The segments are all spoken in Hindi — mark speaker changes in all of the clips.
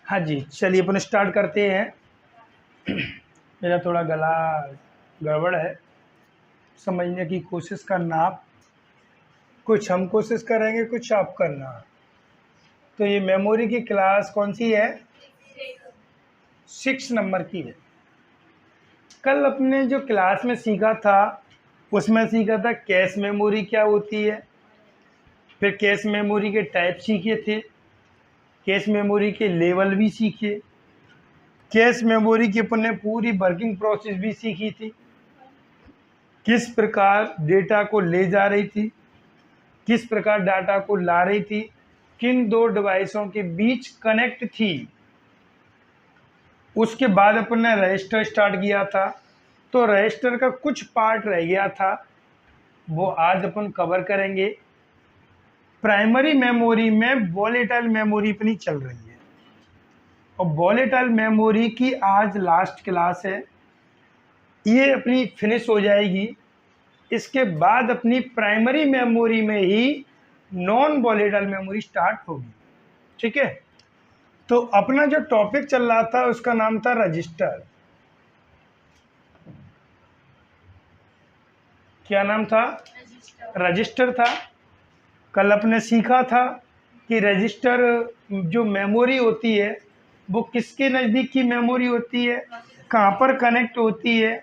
Speaker 1: हाँ जी, चलिए अपन स्टार्ट करते हैं। मेरा थोड़ा गला गड़बड़ है, समझने की कोशिश करना आप। कुछ हम कोशिश करेंगे, कुछ आप करना। तो ये मेमोरी की क्लास कौन सी है? 6 नंबर की है। कल अपने जो क्लास में सीखा था, उसमें सीखा था कैश मेमोरी क्या होती है, फिर कैश मेमोरी के टाइप सीखे थे, कैश मेमोरी के लेवल भी सीखे, कैश मेमोरी की अपन ने पूरी वर्किंग प्रोसेस भी सीखी थी, किस प्रकार डेटा को ले जा रही थी, किस प्रकार डाटा को ला रही थी, किन दो डिवाइसों के बीच कनेक्ट थी। उसके बाद अपन ने रजिस्टर स्टार्ट किया था, तो रजिस्टर का कुछ पार्ट रह गया था, वो आज अपन कवर करेंगे। प्राइमरी मेमोरी में वॉलेटाइल मेमोरी अपनी चल रही है, और वॉलेटाइल मेमोरी की आज लास्ट क्लास है, ये अपनी फिनिश हो जाएगी। इसके बाद अपनी प्राइमरी मेमोरी में ही नॉन वॉलेटाइल मेमोरी स्टार्ट होगी। ठीक है, तो अपना जो टॉपिक चल रहा था उसका नाम था रजिस्टर। क्या नाम था? रजिस्टर था। कल अपने सीखा था कि रजिस्टर जो मेमोरी होती है वो किसके नज़दीक की मेमोरी होती है, कहाँ पर कनेक्ट होती है,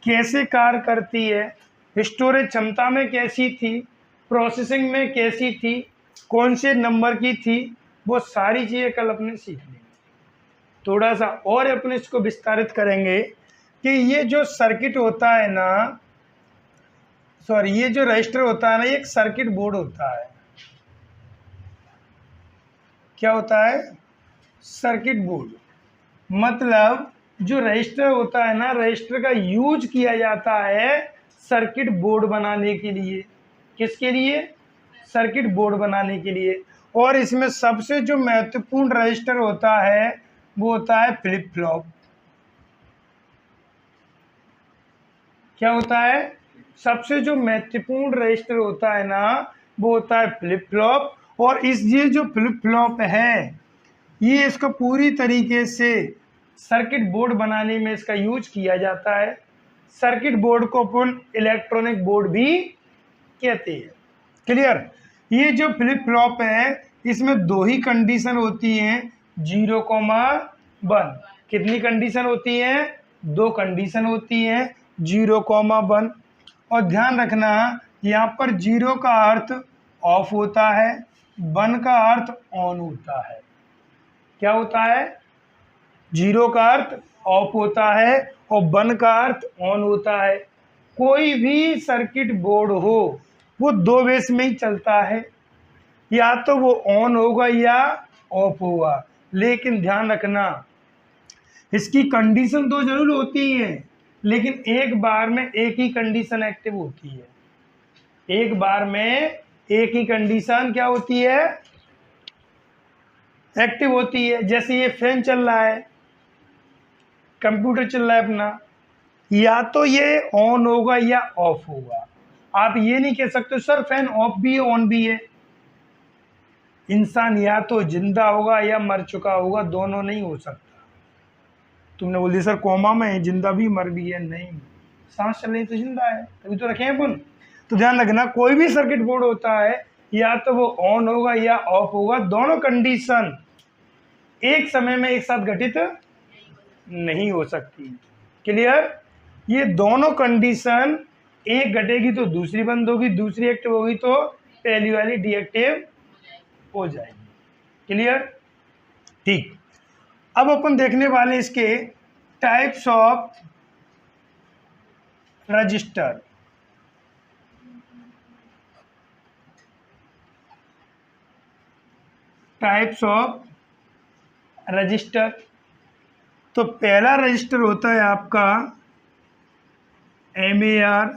Speaker 1: कैसे कार्य करती है, स्टोरेज क्षमता में कैसी थी, प्रोसेसिंग में कैसी थी, कौन से नंबर की थी, वो सारी चीज़ें कल अपने सीख ली। थोड़ा सा और अपने इसको विस्तारित करेंगे कि ये जो सर्किट होता है ना, ये जो रजिस्टर होता है ना, ये एक सर्किट बोर्ड होता है। क्या होता है? Circuit board. मतलब जो रजिस्टर होता है ना, रजिस्टर का यूज किया जाता है सर्किट बोर्ड बनाने के लिए। किसके लिए? सर्किट बोर्ड बनाने के लिए। और इसमें सबसे जो महत्वपूर्ण रजिस्टर होता है वो होता है फ्लिप फ्लॉप। क्या होता है? सबसे जो महत्वपूर्ण रजिस्टर होता है ना, वो होता है फ्लिप फ्लॉप। और ये जो फ्लिप फ्लॉप है, ये इसको पूरी तरीके से सर्किट बोर्ड बनाने में इसका यूज किया जाता है। सर्किट बोर्ड को अपन इलेक्ट्रॉनिक बोर्ड भी कहते हैं। क्लियर? ये जो फ्लिप फ्लॉप है, इसमें दो ही कंडीशन होती हैं, 0,1। कितनी कंडीशन होती है? दो कंडीशन होती हैं, 0,1। और ध्यान रखना, यहाँ पर 0 का अर्थ ऑफ होता है, 1 का अर्थ ऑन होता है। क्या होता है? 0 का अर्थ ऑफ होता है और 1 का अर्थ ऑन होता है। कोई भी सर्किट बोर्ड हो वो दो बेस में ही चलता है, या तो वो ऑन होगा या ऑफ होगा। लेकिन ध्यान रखना, इसकी कंडीशन तो जरूर होती है, लेकिन एक बार में एक ही कंडीशन एक्टिव होती है। एक बार में एक ही कंडीशन क्या होती है? एक्टिव होती है। जैसे ये फैन चल रहा है, कंप्यूटर चल रहा है अपना, या तो ये ऑन होगा या ऑफ होगा। आप ये नहीं कह सकते सर फैन ऑफ भी है ऑन भी है। इंसान या तो जिंदा होगा या मर चुका होगा, दोनों नहीं हो सकता। तुमने बोल दिया सर कोमा में है, जिंदा भी मर भी है। नहीं, सांस चल रही तो जिंदा है, तभी तो रखे हैं अपन। तो ध्यान रखना, कोई भी सर्किट बोर्ड होता है, या तो वो ऑन होगा या ऑफ होगा। दोनों कंडीशन एक समय में एक साथ घटित नहीं हो सकती। क्लियर? ये दोनों कंडीशन, एक घटेगी तो दूसरी बंद होगी, दूसरी एक्टिव होगी तो पहली वाली डीएक्टिव हो जाएगी। क्लियर? ठीक। अब अपन देखने वाले इसके types of register. Types of register. तो पहला रजिस्टर होता है आपका MAR,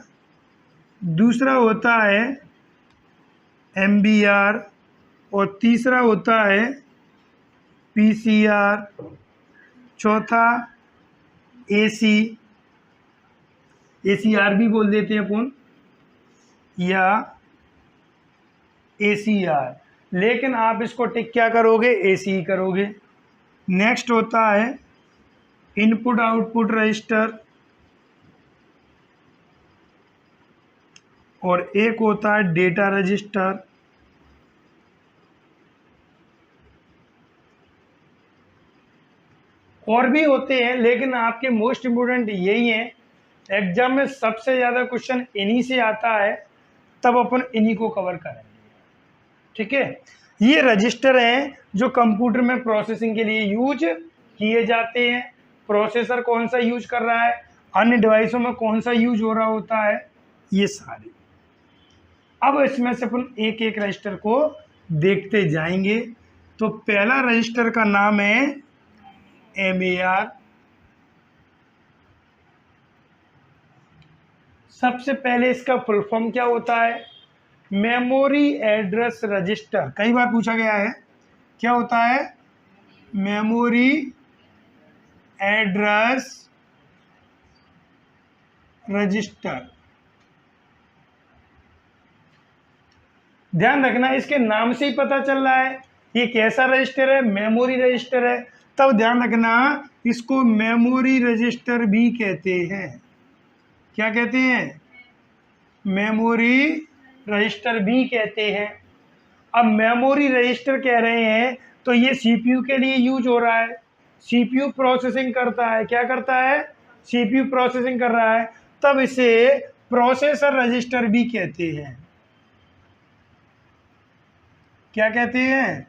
Speaker 1: दूसरा होता है MBR, और तीसरा होता है PCR, चौथा AC, ACR भी बोल देते हैं अपन, या ACR। लेकिन आप इसको टिक क्या करोगे? AC करोगे। नेक्स्ट होता है इनपुट आउटपुट रजिस्टर, और एक होता है डेटा रजिस्टर। और भी होते हैं लेकिन आपके मोस्ट इम्पोर्टेंट यही है, एग्जाम में सबसे ज़्यादा क्वेश्चन इन्हीं से आता है, तब अपन इन्हीं को कवर करेंगे। ठीक है, ये रजिस्टर हैं जो कंप्यूटर में प्रोसेसिंग के लिए यूज किए जाते हैं। प्रोसेसर कौन सा यूज कर रहा है, अन्य डिवाइसों में कौन सा यूज हो रहा होता है, ये सारे। अब इसमें से अपन एक एक रजिस्टर को देखते जाएंगे। तो पहला रजिस्टर का नाम है MAR। सबसे पहले इसका फुल फॉर्म क्या होता है, मेमोरी एड्रेस रजिस्टर। कई बार पूछा गया है, क्या होता है, मेमोरी एड्रेस रजिस्टर। ध्यान रखना, इसके नाम से ही पता चल रहा है ये कैसा रजिस्टर है, मेमोरी रजिस्टर है। तब ध्यान रखना, इसको मेमोरी रजिस्टर भी कहते हैं। क्या कहते हैं, मेमोरी रजिस्टर भी कहते हैं। अब मेमोरी रजिस्टर कह रहे हैं तो ये CPU के लिए यूज हो रहा है, CPU प्रोसेसिंग करता है। क्या करता है, CPU प्रोसेसिंग कर रहा है, तब इसे प्रोसेसर रजिस्टर भी कहते हैं। क्या कहते हैं,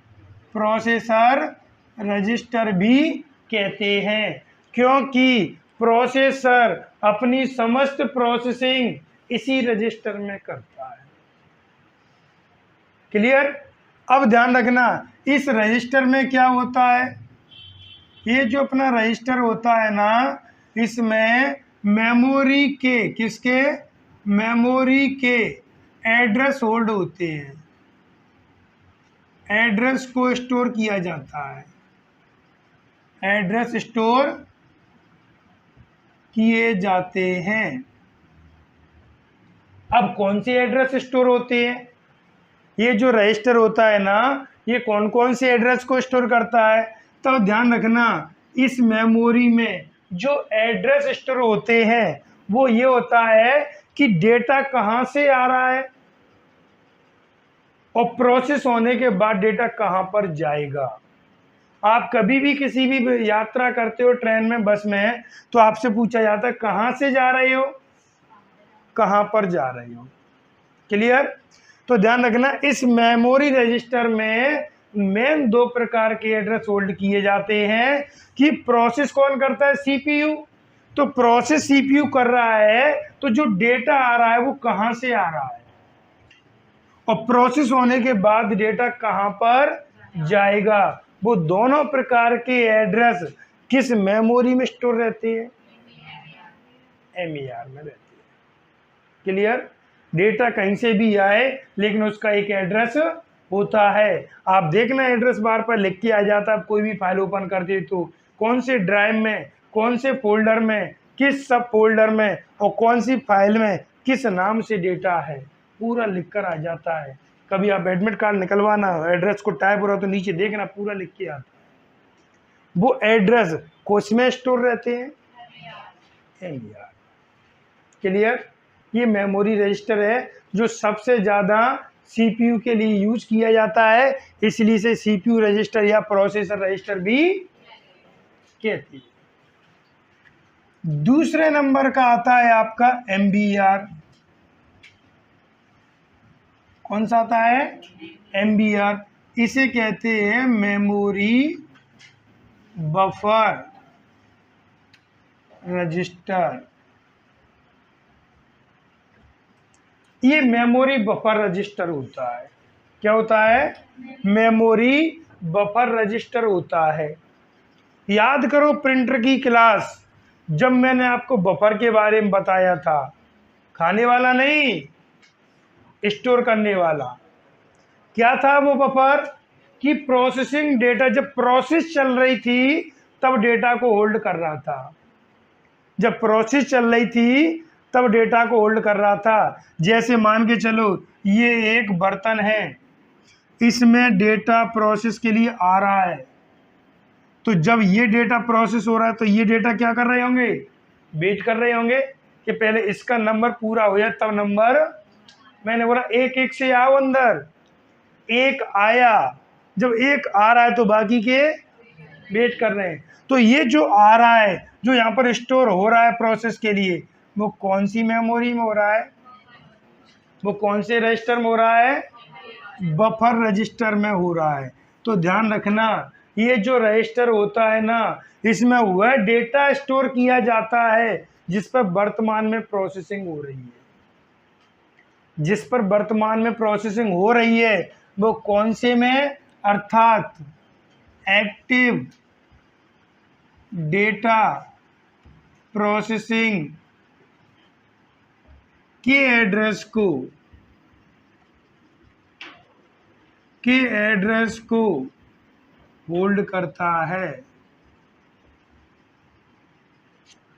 Speaker 1: प्रोसेसर रजिस्टर भी कहते हैं, क्योंकि प्रोसेसर अपनी समस्त प्रोसेसिंग इसी रजिस्टर में करता है। क्लियर। अब ध्यान रखना, इस रजिस्टर में क्या होता है, ये जो अपना रजिस्टर होता है ना, इसमें मेमोरी के, किसके, मेमोरी के एड्रेस होल्ड होते हैं। एड्रेस को स्टोर किया जाता है, एड्रेस स्टोर किए जाते हैं। अब कौन से एड्रेस स्टोर होते हैं, ये जो रजिस्टर होता है ना, ये कौन कौन से एड्रेस को स्टोर करता है। तो ध्यान रखना, इस मेमोरी में जो एड्रेस स्टोर होते हैं वो ये होता है कि डेटा कहाँ से आ रहा है और प्रोसेस होने के बाद डेटा कहाँ पर जाएगा। आप कभी भी किसी भी यात्रा करते हो, ट्रेन में, बस में, तो आपसे पूछा जाता है कहाँ से जा रहे हो, कहाँ पर जा रहे हो। क्लियर। तो ध्यान रखना, इस मेमोरी रजिस्टर में मेन दो प्रकार के एड्रेस होल्ड किए जाते हैं कि प्रोसेस कौन करता है, CPU। तो प्रोसेस CPU कर रहा है, तो जो डेटा आ रहा है वो कहाँ से आ रहा है और प्रोसेस होने के बाद डेटा कहाँ पर जाएगा। वो दोनों प्रकार के एड्रेस किस मेमोरी में स्टोर रहते हैं, MER में रहते हैं। क्लियर। डेटा कहीं से भी आए लेकिन उसका एक एड्रेस होता है। आप देखना, एड्रेस बार पर लिख के आ जाता है। आप कोई भी फाइल ओपन करते तो कौन से ड्राइव में, कौन से फोल्डर में, किस सब फोल्डर में और कौन सी फाइल में किस नाम से डेटा है, पूरा लिखकर आ जाता है। कभी आप एडमिट कार्ड निकलवाना, एड्रेस को टाइप हो रहा तो नीचे देखना पूरा लिख के आता है। वो एड्रेस कोस में स्टोर रहते हैं, MER। क्लियर। ये मेमोरी रजिस्टर है जो सबसे ज़्यादा CPU के लिए यूज किया जाता है, इसलिए से CPU रजिस्टर या प्रोसेसर रजिस्टर भी कहते हैं। दूसरे नंबर का आता है आपका MBR। कौन सा आता है, MBR। इसे कहते हैं मेमोरी बफर रजिस्टर। ये मेमोरी बफर रजिस्टर होता है। क्या होता है, मेमोरी बफर रजिस्टर होता है। याद करो प्रिंटर की क्लास, जब मैंने आपको बफर के बारे में बताया था, खाने वाला नहीं, स्टोर करने वाला। क्या था वो बफर, कि प्रोसेसिंग डेटा, जब प्रोसेस चल रही थी तब डेटा को होल्ड कर रहा था। जब प्रोसेस चल रही थी तब डेटा को होल्ड कर रहा था। जैसे मान के चलो ये एक बर्तन है, इसमें डेटा प्रोसेस के लिए आ रहा है, तो जब ये डेटा प्रोसेस हो रहा है तो ये डेटा क्या कर रहे होंगे, वेट कर रहे होंगे कि पहले इसका नंबर पूरा हो जाए तब नंबर, मैंने बोला एक एक से आओ अंदर, एक आया, जब एक आ रहा है तो बाकी के वेट कर रहे हैं। तो ये जो आ रहा है, जो यहाँ पर स्टोर हो रहा है प्रोसेस के लिए, वो कौन सी मेमोरी में हो रहा है, वो कौन से रजिस्टर में हो रहा है, बफर रजिस्टर में हो रहा है। तो ध्यान रखना, ये जो रजिस्टर होता है ना, इसमें वह डेटा स्टोर किया जाता है जिस पर वर्तमान में प्रोसेसिंग हो रही है। जिस पर वर्तमान में प्रोसेसिंग हो रही है वो कौन से में, अर्थात एक्टिव डेटा प्रोसेसिंग के एड्रेस को होल्ड करता है।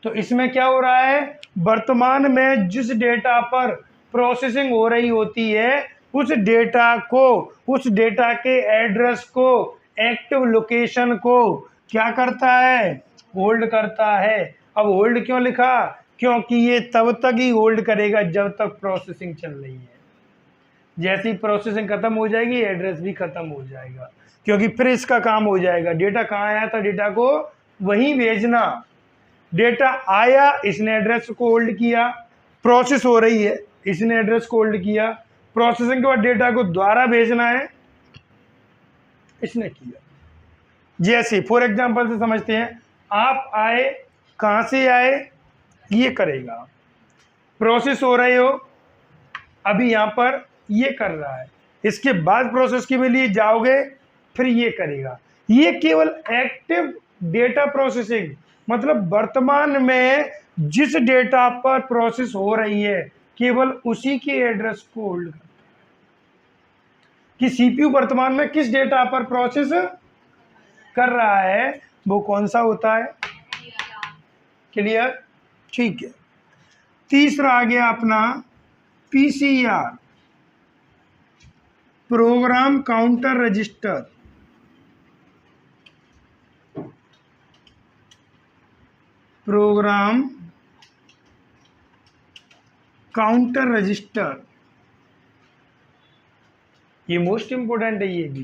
Speaker 1: तो इसमें क्या हो रहा है, वर्तमान में जिस डेटा पर प्रोसेसिंग हो रही होती है उस डेटा को, उस डेटा के एड्रेस को, एक्टिव लोकेशन को क्या करता है, होल्ड करता है। अब होल्ड क्यों लिखा, क्योंकि ये तब तक ही होल्ड करेगा जब तक प्रोसेसिंग चल रही है। जैसी प्रोसेसिंग खत्म हो जाएगी एड्रेस भी खत्म हो जाएगा, क्योंकि फिर इसका काम हो जाएगा। डेटा कहाँ आया था, डेटा को वहीं भेजना। डेटा आया, इसने एड्रेस को होल्ड किया, प्रोसेस हो रही है, इसने एड्रेस को होल्ड किया, प्रोसेसिंग के बाद डेटा को दोबारा भेजना है, इसने किया। जैसे फॉर एग्जांपल से समझते हैं, आप आए, कहाँ से आए, ये करेगा, प्रोसेस हो रहे हो, अभी यहाँ पर ये कर रहा है, इसके बाद प्रोसेस के लिए जाओगे, फिर ये करेगा। ये केवल एक्टिव डेटा प्रोसेसिंग, मतलब वर्तमान में जिस डेटा पर प्रोसेस हो रही है केवल उसी के एड्रेस को होल्ड करता है। कि सीपीयू वर्तमान में किस डेटा पर प्रोसेस कर रहा है वो कौन सा होता है, क्लियर, ठीक है। तीसरा आ गया अपना PCR, program counter register. Program counter register, ये मोस्ट इंपोर्टेंट है ये भी,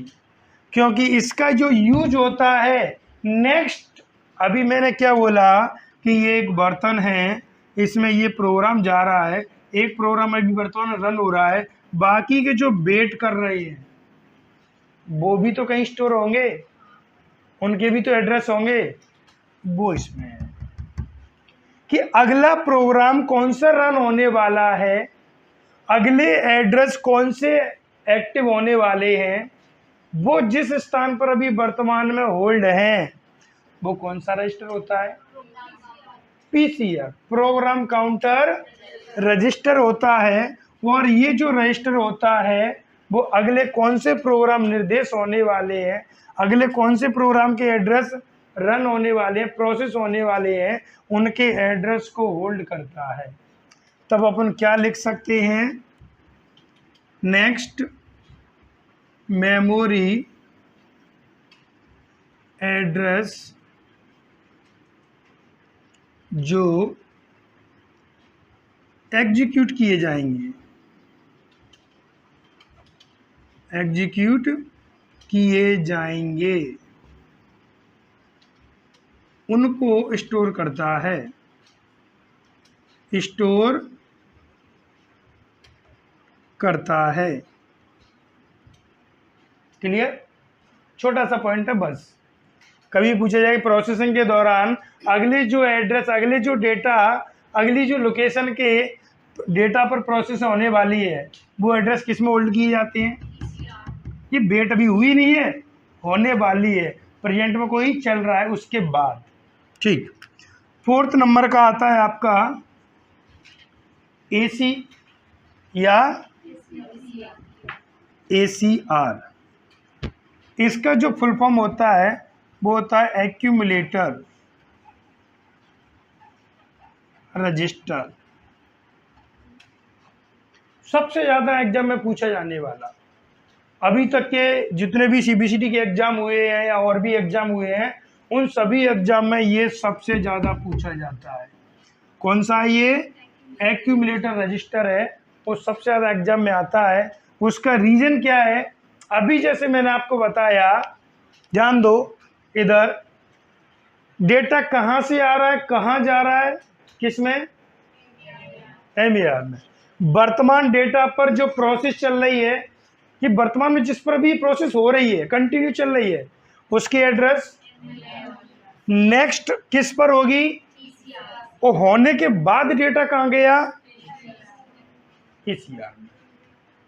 Speaker 1: क्योंकि इसका जो यूज होता है नेक्स्ट, अभी मैंने क्या बोला कि ये एक बर्तन है, इसमें ये प्रोग्राम जा रहा है, एक प्रोग्राम अभी बर्तन रन हो रहा है, बाकी के जो वेट कर रहे हैं वो भी तो कहीं स्टोर होंगे, उनके भी तो एड्रेस होंगे, वो इसमें है कि अगला प्रोग्राम कौन सा रन होने वाला है, अगले एड्रेस कौन से एक्टिव होने वाले हैं, वो जिस स्थान पर अभी वर्तमान में होल्ड हैं वो कौन सा रजिस्टर होता है, पीसीआर, प्रोग्राम काउंटर रजिस्टर होता है। और ये जो रजिस्टर होता है वो अगले कौन से प्रोग्राम निर्देश होने वाले हैं, अगले कौन से प्रोग्राम के एड्रेस रन होने वाले हैं, प्रोसेस होने वाले हैं, उनके एड्रेस को होल्ड करता है। तब अपन क्या लिख सकते हैं, नेक्स्ट मेमोरी एड्रेस जो एग्जीक्यूट किए जाएंगे, एग्जीक्यूट किए जाएंगे उनको स्टोर करता है, स्टोर करता है। क्लियर, छोटा सा पॉइंट है बस। कभी पूछा जाए प्रोसेसिंग के दौरान अगले जो एड्रेस, अगले जो डेटा, अगली जो लोकेशन के डेटा पर प्रोसेस होने वाली है वो एड्रेस किस में होल्ड किए जाते हैं, ये वेट अभी हुई नहीं है, होने वाली है, प्रेजेंट में कोई चल रहा है उसके बाद, ठीक। फोर्थ नंबर का आता है आपका एसी या एसीआर। इसका जो फुल फॉर्म होता है वो होता है एक्यूमुलेटर रजिस्टर। सबसे ज़्यादा एग्जाम में पूछा जाने वाला, अभी तक के जितने भी सीबीसीटी के एग्जाम हुए हैं या और भी एग्जाम हुए हैं उन सभी एग्जाम में ये सबसे ज़्यादा पूछा जाता है। कौन सा ये एक्यूमुलेटर रजिस्टर है, वो सबसे ज़्यादा एग्जाम में आता है। उसका रीज़न क्या है, अभी जैसे मैंने आपको बताया, ध्यान दो, इधर डेटा कहाँ से आ रहा है, कहाँ जा रहा है, किस में, एमईआर में। वर्तमान डेटा पर जो प्रोसेस चल रही है, कि वर्तमान में जिस पर भी प्रोसेस हो रही है, कंटिन्यू चल रही है, उसकी एड्रेस नेक्स्ट किस पर होगी, वो होने के बाद डेटा कहाँ गया, ईसीआर में।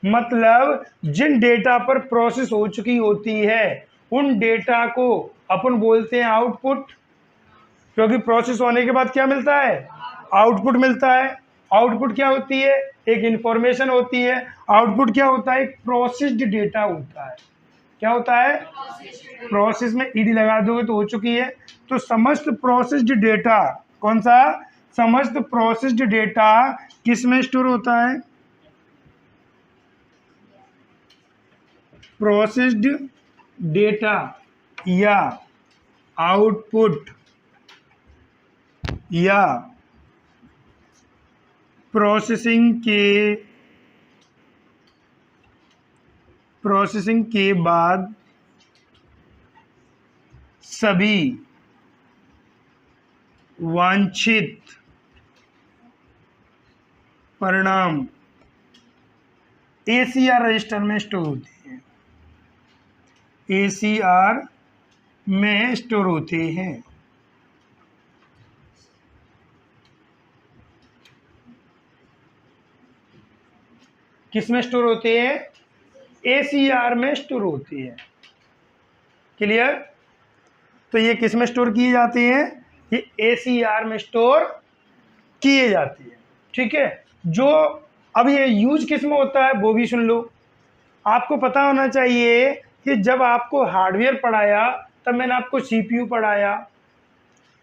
Speaker 1: मतलब जिन डेटा पर प्रोसेस हो चुकी होती है उन डेटा को अपन बोलते हैं आउटपुट, क्योंकि प्रोसेस होने के बाद क्या मिलता है, आउटपुट मिलता है। आउटपुट क्या होती है, एक इंफॉर्मेशन होती है। आउटपुट क्या होता है, एक प्रोसेस्ड डेटा होता है। क्या होता है, प्रोसेस में ईडी लगा दोगे तो हो चुकी है। तो समस्त प्रोसेस्ड डेटा, कौन सा, समस्त प्रोसेस्ड डेटा किस में स्टोर होता है, प्रोसेस्ड डेटा या आउटपुट या प्रोसेसिंग के बाद सभी वांछित परिणाम एसीआर रजिस्टर में स्टोर होते हैं, एसीआर में स्टोर होते हैं। किस में स्टोर होते हैं, एसीआर में स्टोर होते हैं। क्लियर। तो ये किस में स्टोर किए जाते हैं, ये एसीआर में स्टोर किए जाते हैं। ठीक है। जो अब ये यूज किस में होता है वो भी सुन लो। आपको पता होना चाहिए कि जब आपको हार्डवेयर पढ़ाया तब मैंने आपको सीपीयू पढ़ाया।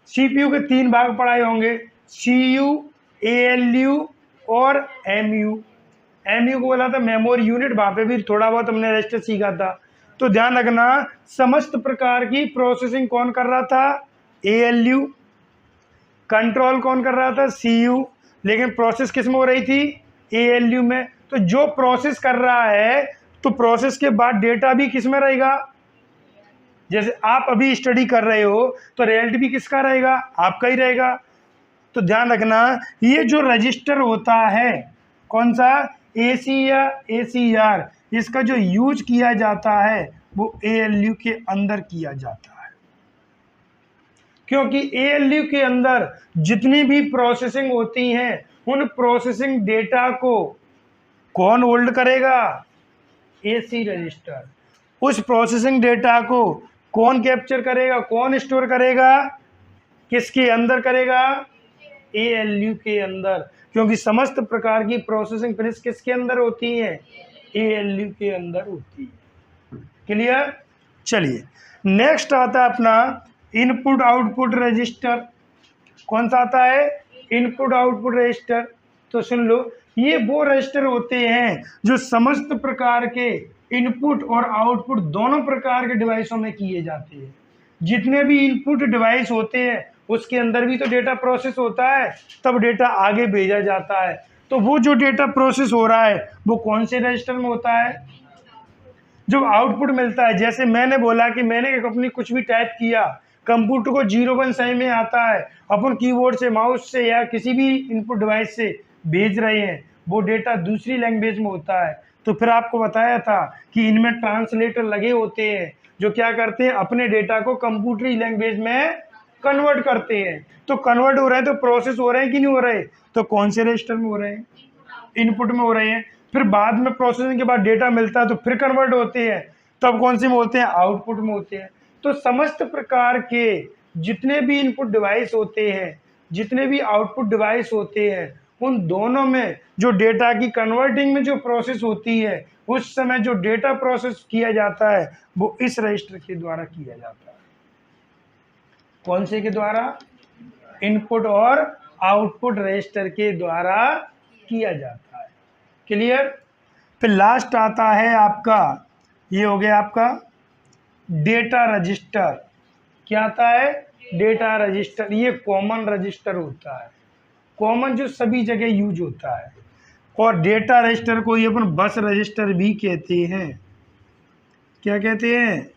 Speaker 1: सीपीयू के 3 भाग पढ़ाए होंगे, सीयू, एएलयू और एमयू। एमयू को बोला था मेमोरी यूनिट, वहाँ पे भी थोड़ा बहुत हमने रजिस्टर सीखा था। तो ध्यान रखना, समस्त प्रकार की प्रोसेसिंग कौन कर रहा था, एएलयू। कंट्रोल कौन कर रहा था, सीयू। लेकिन प्रोसेस किस में हो रही थी, एएलयू में। तो जो प्रोसेस कर रहा है तो प्रोसेस के बाद डेटा भी किस में रहेगा। जैसे आप अभी स्टडी कर रहे हो तो रिजल्ट भी किसका रहेगा, आपका ही रहेगा। तो ध्यान रखना, ये जो रजिस्टर होता है कौन सा, एसी या एसीआर, इसका जो यूज किया जाता है वो एएलयू के अंदर किया जाता है। क्योंकि एएलयू के अंदर जितनी भी प्रोसेसिंग होती हैं उन प्रोसेसिंग डेटा को कौन होल्ड करेगा, एसी रजिस्टर। उस प्रोसेसिंग डेटा को कौन कैप्चर करेगा, कौन स्टोर करेगा, किसके अंदर करेगा, एएलयू के अंदर। क्योंकि समस्त प्रकार की प्रोसेसिंग फिनिश किसके अंदर होती है, एएलयू के अंदर होती है। क्लियर। चलिए नेक्स्ट आता है अपना इनपुट आउटपुट रजिस्टर। कौन सा आता है, इनपुट आउटपुट रजिस्टर। तो सुन लो, ये वो रजिस्टर होते हैं जो समस्त प्रकार के इनपुट और आउटपुट दोनों प्रकार के डिवाइसों में किए जाते हैं। जितने भी इनपुट डिवाइस होते हैं उसके अंदर भी तो डेटा प्रोसेस होता है, तब डेटा आगे भेजा जाता है। तो वो जो डेटा प्रोसेस हो रहा है वो कौन से रजिस्टर में होता है, जो आउटपुट मिलता है। जैसे मैंने बोला कि मैंने अपनी कुछ भी टाइप किया, कंप्यूटर को 0-1 सही में आता है, अपन कीबोर्ड से, माउस से या किसी भी इनपुट डिवाइस से भेज रहे हैं, वो डेटा दूसरी लैंग्वेज में होता है। तो फिर आपको बताया था कि इनमें ट्रांसलेटर लगे होते हैं जो क्या करते हैं, अपने डेटा को कंप्यूटरी लैंग्वेज में कन्वर्ट करते हैं। तो कन्वर्ट हो रहे हैं तो प्रोसेस हो रहे हैं कि नहीं हो रहे, तो कौन से रजिस्टर में हो रहे हैं, इनपुट में हो रहे हैं। फिर बाद में प्रोसेसिंग के बाद डेटा मिलता है तो फिर कन्वर्ट होते हैं, तब कौन से में होते हैं, आउटपुट में होते हैं। तो समस्त प्रकार के जितने भी इनपुट डिवाइस होते हैं, जितने भी आउटपुट डिवाइस होते हैं, उन दोनों में जो डेटा की कन्वर्टिंग में जो प्रोसेस होती है, उस समय जो डेटा प्रोसेस किया जाता है वो इस रजिस्टर के द्वारा किया जाता है। कौन से के द्वारा, इनपुट और आउटपुट रजिस्टर के द्वारा किया जाता है। क्लियर। फिर लास्ट आता है आपका, ये हो गया आपका डेटा रजिस्टर। क्या आता है? Data register. ये कॉमन रजिस्टर होता है, कॉमन जो सभी जगह यूज होता है। और डेटा रजिस्टर को ये अपन बस रजिस्टर भी कहते हैं। क्या कहते हैं?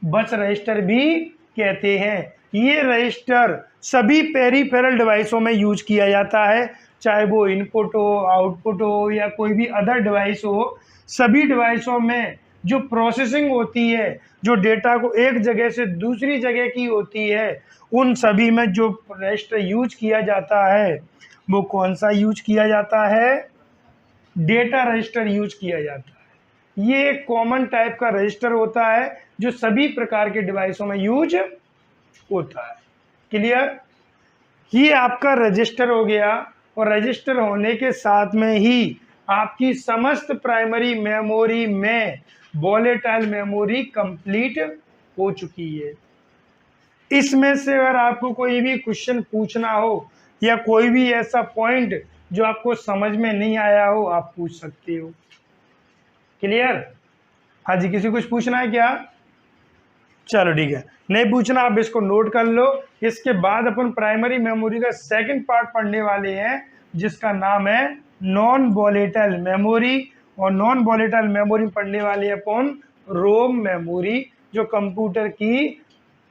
Speaker 1: बस रजिस्टर भी कहते हैं। ये रजिस्टर सभी पेरिफेरल डिवाइसों में यूज किया जाता है, चाहे वो इनपुट हो, आउटपुट हो, या कोई भी अदर डिवाइस हो। सभी डिवाइसों में जो प्रोसेसिंग होती है, जो डेटा को एक जगह से दूसरी जगह की होती है, उन सभी में जो रजिस्टर यूज किया जाता है वो कौन सा यूज किया जाता है? डेटा रजिस्टर यूज किया जाता है। ये एक कॉमन टाइप का रजिस्टर होता है जो सभी प्रकार के डिवाइसों में यूज होता है। क्लियर? ये आपका रजिस्टर हो गया, और रजिस्टर होने के साथ में ही आपकी समस्त प्राइमरी मेमोरी में वोलेटाइल मेमोरी कंप्लीट हो चुकी है। इसमें से अगर आपको कोई भी क्वेश्चन पूछना हो या कोई भी ऐसा पॉइंट जो आपको समझ में नहीं आया हो, आप पूछ सकते हो। क्लियर? हाँ जी, किसी कुछ पूछना है क्या? चलो ठीक है, नहीं पूछना आप इसको नोट कर लो। इसके बाद अपन प्राइमरी मेमोरी का सेकंड पार्ट पढ़ने वाले हैं, जिसका नाम है नॉन वोलेटाइल मेमोरी। और नॉन वोलेटाइल मेमोरी पढ़ने वाले हैं अपन रोम मेमोरी, जो कंप्यूटर की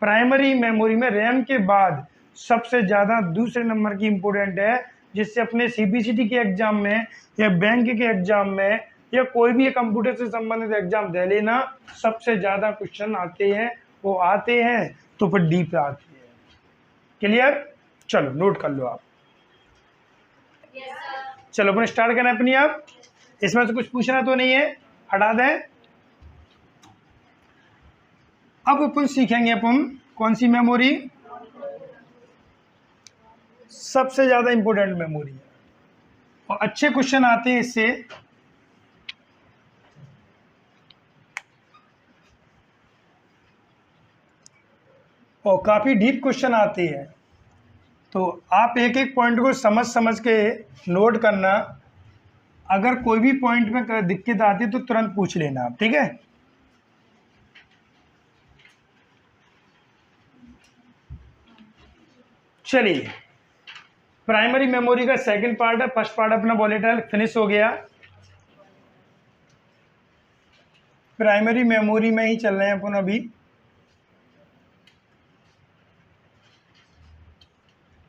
Speaker 1: प्राइमरी मेमोरी में रैम के बाद सबसे ज़्यादा दूसरे नंबर की इम्पोर्टेंट है, जिससे अपने सीबीसीटी के एग्जाम में या बैंक के एग्जाम में या कोई भी कंप्यूटर से संबंधित एग्जाम दे लेना, सबसे ज़्यादा क्वेश्चन आते हैं, वो आते हैं तो फिर डीप आते हैं। क्लियर? चलो नोट कर लो आप। चलो अपन स्टार्ट करें अपनी। आप इसमें से कुछ पूछना तो नहीं है, हटा दें। अब अपन सीखेंगे अपन कौन सी मेमोरी? सबसे ज्यादा इंपोर्टेंट मेमोरी है, और अच्छे क्वेश्चन आते हैं इससे। और काफी डीप क्वेश्चन आते हैं, तो आप एक एक पॉइंट को समझ समझ के नोट करना। अगर कोई भी पॉइंट में दिक्कत आती है तो तुरंत पूछ लेना आप, ठीक है? चलिए, प्राइमरी मेमोरी का सेकंड पार्ट है। फर्स्ट पार्ट अपना वोलेटाइल फिनिश हो गया। प्राइमरी मेमोरी में ही चल रहे हैं अपन अभी।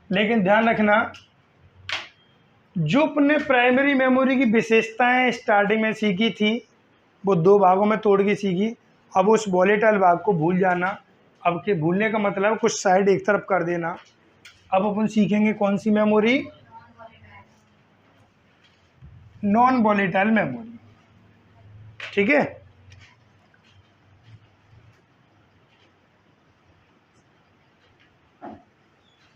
Speaker 1: लेकिन ध्यान रखना, जो अपने प्राइमरी मेमोरी की विशेषताएं स्टार्टिंग में सीखी थी, वो दो भागों में तोड़ के सीखी। अब उस वोलेटाइल भाग को भूल जाना। अब के भूलने का मतलब कुछ साइड एक तरफ कर देना। अब अपन सीखेंगे कौन सी मेमोरी? नॉन वोलेटाइल मेमोरी, ठीक है?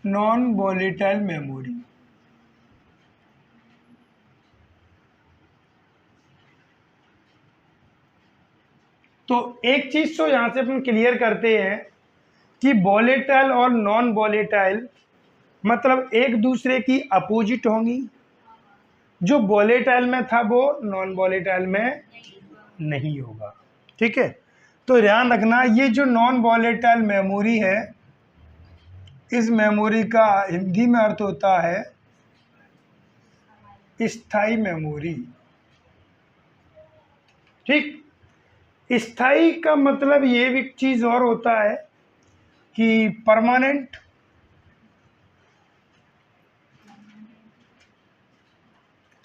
Speaker 1: Non volatile memory. तो एक चीज तो यहां से अपन क्लियर करते हैं कि वोलेटाइल और नॉन वोलेटाइल मतलब एक दूसरे की अपोजिट होंगी। जो वोलेटाइल में था वो नॉन वोलेटाइल में नहीं होगा, ठीक है? तो ध्यान रखना, ये जो नॉन वोलेटाइल मेमोरी है, इस मेमोरी का हिंदी में अर्थ होता है स्थायी मेमोरी, ठीक? स्थायी का मतलब ये भी चीज और होता है कि परमानेंट।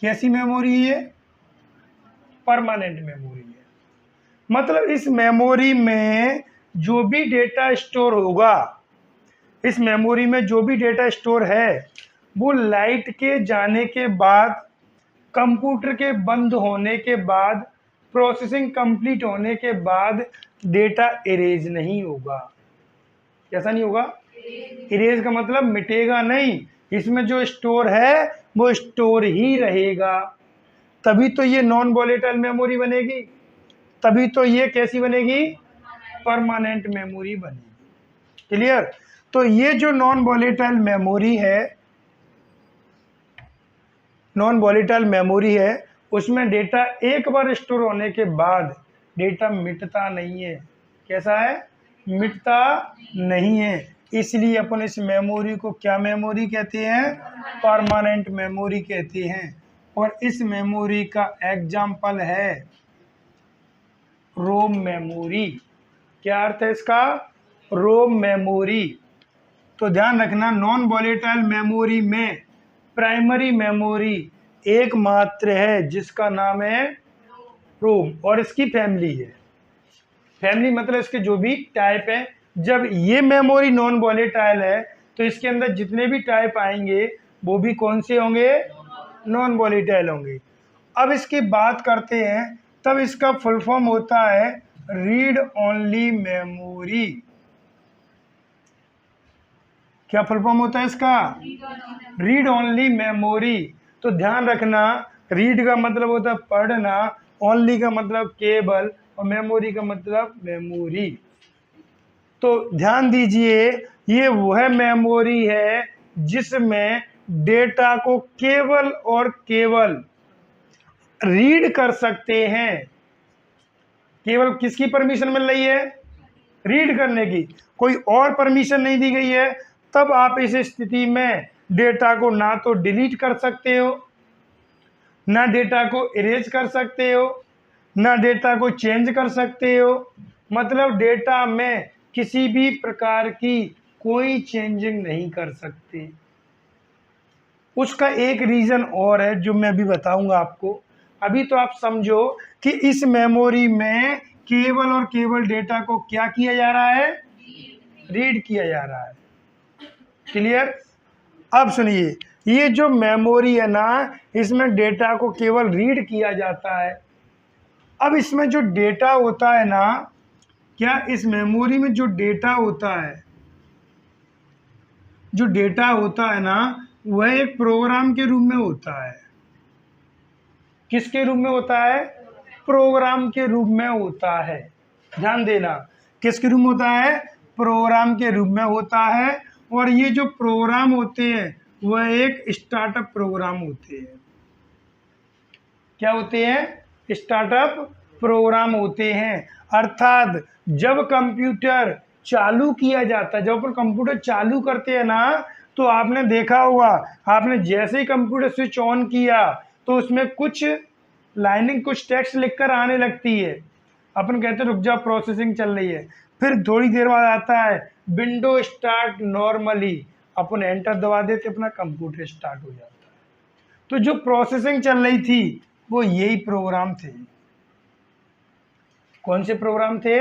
Speaker 1: कैसी मेमोरी है? परमानेंट मेमोरी है। मतलब इस मेमोरी में जो भी डेटा स्टोर होगा, इस मेमोरी में जो भी डेटा स्टोर है, वो लाइट के जाने के बाद, कंप्यूटर के बंद होने के बाद, प्रोसेसिंग कंप्लीट होने के बाद डेटा इरेज नहीं होगा। कैसा नहीं होगा? इरेज का मतलब मिटेगा नहीं, इसमें जो स्टोर है वो स्टोर ही रहेगा। तभी तो ये नॉन वोलेटाइल मेमोरी बनेगी, तभी तो ये कैसी बनेगी? परमानेंट मेमोरी बनेगी। क्लियर? तो ये जो नॉन वोलेटाइल मेमोरी है, नॉन वोलेटाइल मेमोरी है, उसमें डेटा एक बार स्टोर होने के बाद डेटा मिटता नहीं है। कैसा है? मिटता नहीं है, इसलिए अपन इस मेमोरी को क्या मेमोरी कहते हैं? परमानेंट मेमोरी कहते हैं। और इस मेमोरी का एग्जाम्पल है रोम मेमोरी। क्या अर्थ है इसका? रोम मेमोरी। तो ध्यान रखना, नॉन वॉलेटाइल मेमोरी में प्राइमरी मेमोरी एकमात्र है जिसका नाम है रोम, और इसकी फैमिली है। फैमिली मतलब इसके जो भी टाइप है। जब ये मेमोरी नॉन वॉलेटाइल है तो इसके अंदर जितने भी टाइप आएंगे वो भी कौन से होंगे? नॉन वॉलेटाइल होंगे। अब इसकी बात करते हैं, तब इसका फुल फॉर्म होता है रीड ओनली मेमोरी। क्या फुल फॉर्म होता है इसका? Read only memory. तो ध्यान रखना, रीड का मतलब होता है पढ़ना, ओनली का मतलब केवल, और मेमोरी का मतलब मेमोरी। तो ध्यान दीजिए, ये वह मेमोरी है जिसमें डेटा को केवल और केवल रीड कर सकते हैं। केवल किसकी परमिशन मिल रही है? रीड करने की, कोई और परमिशन नहीं दी गई है। तब आप इस स्थिति में डेटा को ना तो डिलीट कर सकते हो, ना डेटा को इरेज कर सकते हो, ना डेटा को चेंज कर सकते हो। मतलब डेटा में किसी भी प्रकार की कोई चेंजिंग नहीं कर सकते। उसका एक रीज़न और है जो मैं अभी बताऊंगा आपको। अभी तो आप समझो कि इस मेमोरी में केवल और केवल डेटा को क्या किया जा रहा है? रीड किया जा रहा है। क्लियर? अब सुनिए, ये जो मेमोरी है ना, इसमें डेटा को केवल रीड किया जाता है। अब इसमें जो डेटा होता है ना, क्या इस मेमोरी में जो डेटा होता है, जो डेटा होता है ना, वह एक प्रोग्राम के रूप में होता है। किसके रूप में होता है? प्रोग्राम के रूप में होता है। ध्यान देना, किसके रूप में होता है? प्रोग्राम के रूप में होता है। और ये जो प्रोग्राम होते हैं वह एक स्टार्टअप प्रोग्राम होते हैं। क्या होते हैं? स्टार्टअप प्रोग्राम होते हैं। अर्थात जब कंप्यूटर चालू किया जाता है, जब अपन कंप्यूटर चालू करते हैं ना, तो आपने देखा होगा, आपने जैसे ही कंप्यूटर स्विच ऑन किया तो उसमें कुछ लाइनिंग, कुछ टेक्स्ट लिखकर आने लगती है। अपन कहते हैं रुक जा, प्रोसेसिंग चल रही है। फिर थोड़ी देर बाद आता है विंडो स्टार्ट नॉर्मली, अपन एंटर दबा देते, अपना कंप्यूटर स्टार्ट हो जाता है। तो जो प्रोसेसिंग चल रही थी वो यही प्रोग्राम थे। कौन से प्रोग्राम थे?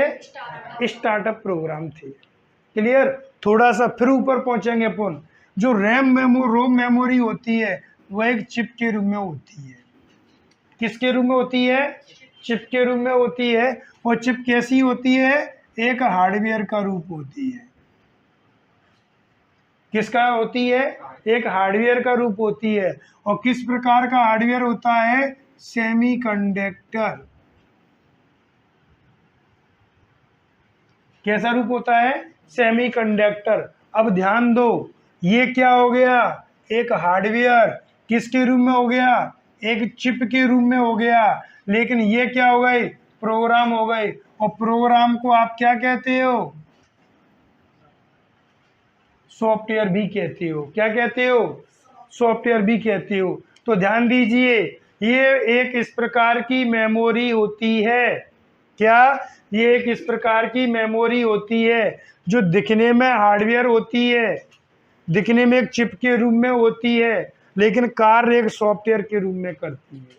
Speaker 1: स्टार्टअप प्रोग्राम थे। क्लियर? थोड़ा सा फिर ऊपर पहुंचेंगे अपन। जो रोम मेमोरी होती है वह एक चिप के रूप में होती है। किसके रूप में होती है? चिप के रूप में होती है। और चिप कैसी होती है? एक हार्डवेयर का रूप होती है। किसका होती है? एक हार्डवेयर का रूप होती है। और किस प्रकार का हार्डवेयर होता है? सेमीकंडक्टर। कैसा रूप होता है? सेमीकंडक्टर। अब ध्यान दो, ये क्या हो गया? एक हार्डवेयर। किसके रूप में हो गया? एक चिप के रूप में हो गया। लेकिन ये क्या हो गई? प्रोग्राम हो गई। और प्रोग्राम को आप क्या कहते हो? सॉफ्टवेयर भी कहते हो। क्या कहते हो? सॉफ्टवेयर भी कहते हो। तो ध्यान दीजिए, ये एक इस प्रकार की मेमोरी होती है। क्या? ये एक इस प्रकार की मेमोरी होती है जो दिखने में हार्डवेयर होती है, दिखने में एक चिप के रूप में होती है, लेकिन कार्य एक सॉफ्टवेयर के रूप में करती है।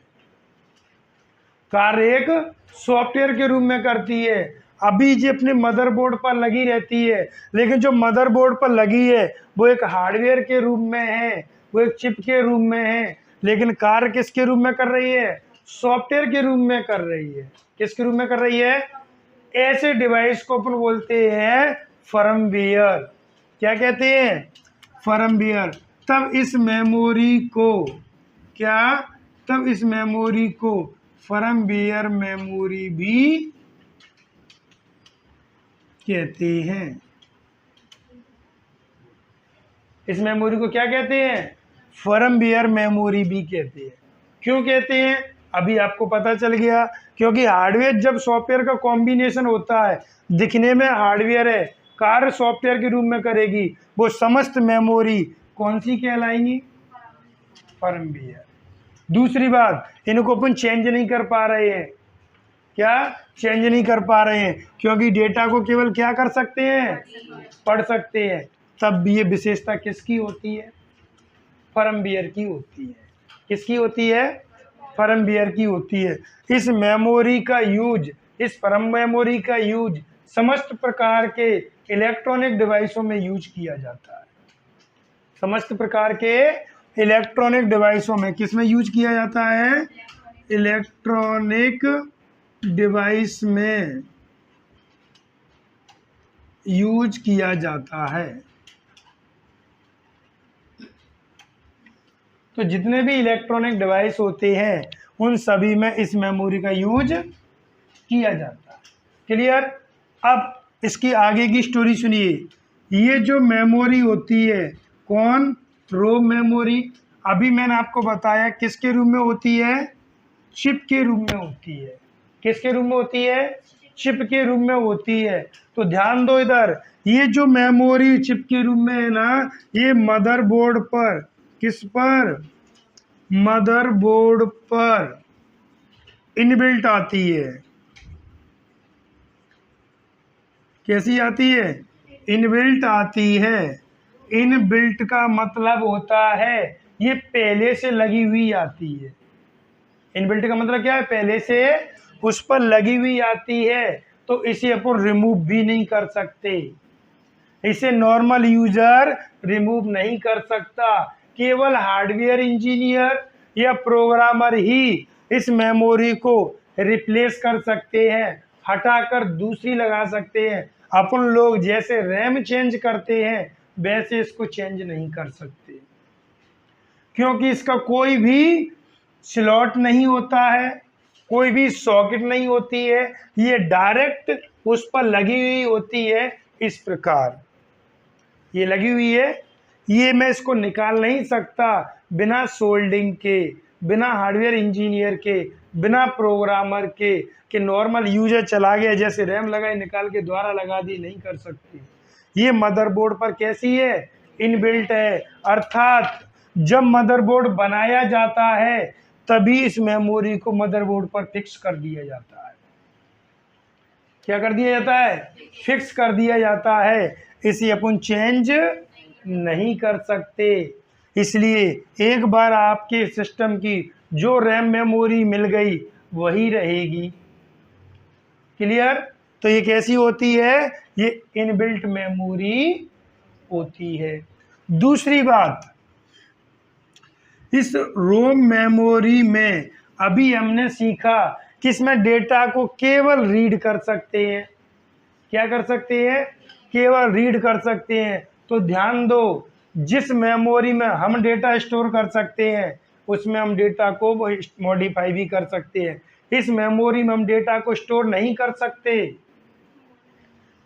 Speaker 1: कार्य एक सॉफ्टवेयर के रूप में करती है। अभी जी अपने मदरबोर्ड पर लगी रहती है, लेकिन जो मदरबोर्ड पर लगी है वो एक हार्डवेयर के रूप में है, वो एक चिप के रूप में है, लेकिन कार्य किसके रूप में कर रही है? सॉफ्टवेयर के रूप में कर रही है। किसके रूप में कर रही है? ऐसे डिवाइस को अपन बोलते हैं फर्मवेयर। क्या कहते हैं? फर्मवेयर। तब इस मेमोरी को क्या? तब इस मेमोरी को फर्मवेयर मेमोरी भी कहते हैं। इस मेमोरी को क्या कहते हैं? फर्मवेयर मेमोरी भी कहते हैं। क्यों कहते हैं? अभी आपको पता चल गया, क्योंकि हार्डवेयर जब सॉफ्टवेयर का कॉम्बिनेशन होता है, दिखने में हार्डवेयर है, कार्य सॉफ्टवेयर के रूप में करेगी, वो समस्त मेमोरी कौन सी कहलाएंगी? फर्मवेयर। दूसरी बात, इनको अपन चेंज नहीं कर पा रहे हैं। क्या चेंज नहीं कर पा रहे हैं? क्योंकि डेटा को केवल क्या कर सकते हैं? पढ़ सकते हैं। तब भी ये विशेषता किसकी होती है? फर्मवेयर की होती है। किसकी होती है? फर्मवेयर की होती है। इस मेमोरी का यूज, इस फर्म मेमोरी का यूज समस्त प्रकार के इलेक्ट्रॉनिक डिवाइसों में यूज किया जाता है। समस्त प्रकार के इलेक्ट्रॉनिक डिवाइसों में किस में यूज किया जाता है? इलेक्ट्रॉनिक डिवाइस में यूज किया जाता है। तो जितने भी इलेक्ट्रॉनिक डिवाइस होते हैं उन सभी में इस मेमोरी का यूज किया जाता है। क्लियर? अब इसकी आगे की स्टोरी सुनिए। ये जो मेमोरी होती है, कौन? रोम मेमोरी। अभी मैंने आपको बताया किसके रूप में होती है? चिप के रूप में होती है। किसके रूप में होती है? चिप के रूप में होती है। तो ध्यान दो इधर, ये जो मेमोरी चिप के रूप में है ना, ये मदरबोर्ड पर, किस पर? मदरबोर्ड पर इनबिल्ट आती है। कैसी आती है? इनबिल्ट आती है। इनबिल्ट का मतलब होता है ये पहले से लगी हुई आती है। इनबिल्ट का मतलब क्या है? पहले से उस पर लगी हुई आती है, तो इसे अपन रिमूव भी नहीं कर सकते। इसे नॉर्मल यूजर रिमूव नहीं कर सकता। केवल हार्डवेयर इंजीनियर या प्रोग्रामर ही इस मेमोरी को रिप्लेस कर सकते हैं, हटाकर दूसरी लगा सकते हैं। अपन लोग जैसे रैम चेंज करते हैं वैसे इसको चेंज नहीं कर सकते, क्योंकि इसका कोई भी स्लॉट नहीं होता है, कोई भी सॉकेट नहीं होती है, ये डायरेक्ट उस पर लगी हुई होती है। इस प्रकार ये लगी हुई है, ये मैं इसको निकाल नहीं सकता बिना सोल्डिंग के, बिना हार्डवेयर इंजीनियर के, बिना प्रोग्रामर के। कि नॉर्मल यूजर चला गया जैसे रैम लगाई निकाल के द्वारा लगा दी, नहीं कर सकती। ये मदरबोर्ड पर कैसी है? इनबिल्ट है। अर्थात जब मदरबोर्ड बनाया जाता है तभी इस मेमोरी को मदरबोर्ड पर फिक्स कर दिया जाता है। क्या कर दिया जाता है? फिक्स कर दिया जाता है। इसे अपन चेंज नहीं कर सकते। इसलिए एक बार आपके सिस्टम की जो रैम मेमोरी मिल गई वही रहेगी। क्लियर? तो ये कैसी होती है? ये इनबिल्ट मेमोरी होती है। दूसरी बात, इस रोम मेमोरी में अभी हमने सीखा कि इसमें डेटा को केवल रीड कर सकते हैं। क्या कर सकते हैं? केवल रीड कर सकते हैं। तो ध्यान दो, जिस मेमोरी में हम डेटा स्टोर कर सकते हैं उसमें हम डेटा को मॉडिफाई भी कर सकते हैं। इस मेमोरी में हम डेटा को स्टोर नहीं कर सकते।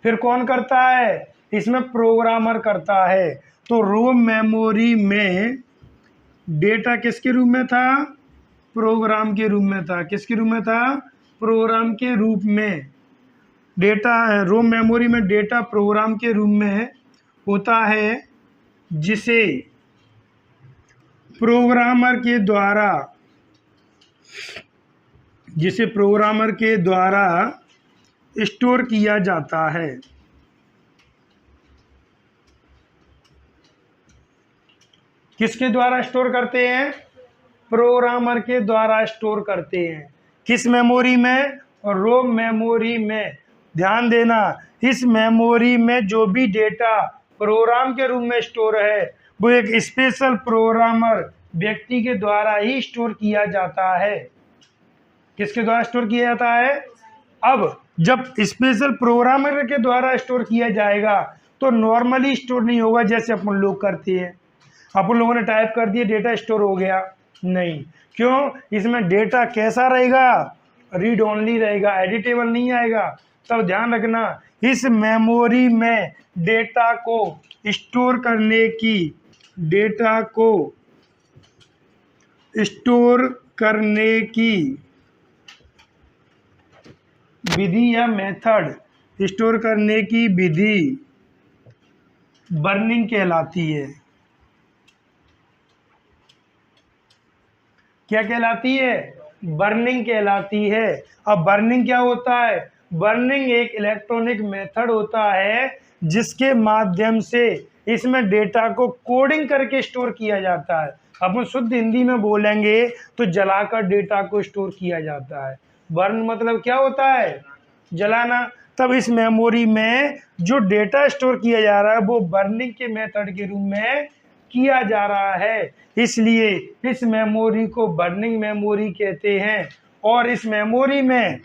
Speaker 1: फिर कौन करता है? इसमें प्रोग्रामर करता है। तो रोम मेमोरी में डेटा किसके रूप में था? प्रोग्राम के रूप में था। किसके रूप में था? प्रोग्राम के रूप में। डेटा रोम मेमोरी में डेटा प्रोग्राम के रूप में होता है, जिसे प्रोग्रामर के द्वारा स्टोर किया जाता है। किसके द्वारा स्टोर करते हैं? प्रोग्रामर के द्वारा स्टोर करते हैं। किस मेमोरी में? और रोम मेमोरी में। ध्यान देना, इस मेमोरी में जो भी डेटा प्रोग्राम के रूप में स्टोर है वो एक स्पेशल प्रोग्रामर व्यक्ति के द्वारा ही स्टोर किया जाता है। किसके द्वारा स्टोर किया जाता है? अब जब स्पेशल प्रोग्रामर के द्वारा स्टोर किया जाएगा तो नॉर्मली स्टोर नहीं होगा जैसे अपन लोग करते हैं। अपन लोगों ने टाइप कर दिया, डेटा स्टोर हो गया। नहीं। क्यों? इसमें डेटा कैसा रहेगा? रीड ओनली रहेगा, एडिटेबल नहीं आएगा। तब ध्यान रखना, इस मेमोरी में डेटा को स्टोर करने की विधि या मेथड, स्टोर करने की विधि बर्निंग कहलाती है। क्या कहलाती है? बर्निंग कहलाती है। अब बर्निंग क्या होता है? बर्निंग एक इलेक्ट्रॉनिक मेथड होता है जिसके माध्यम से इसमें डेटा को कोडिंग करके स्टोर किया जाता है। अपन शुद्ध हिंदी में बोलेंगे तो जलाकर डेटा को स्टोर किया जाता है। बर्न मतलब क्या होता है? जलाना। तब इस मेमोरी में जो डेटा स्टोर किया जा रहा है वो बर्निंग के मेथड के रूप में किया जा रहा है, इसलिए इस मेमोरी को बर्निंग मेमोरी कहते हैं। और इस मेमोरी में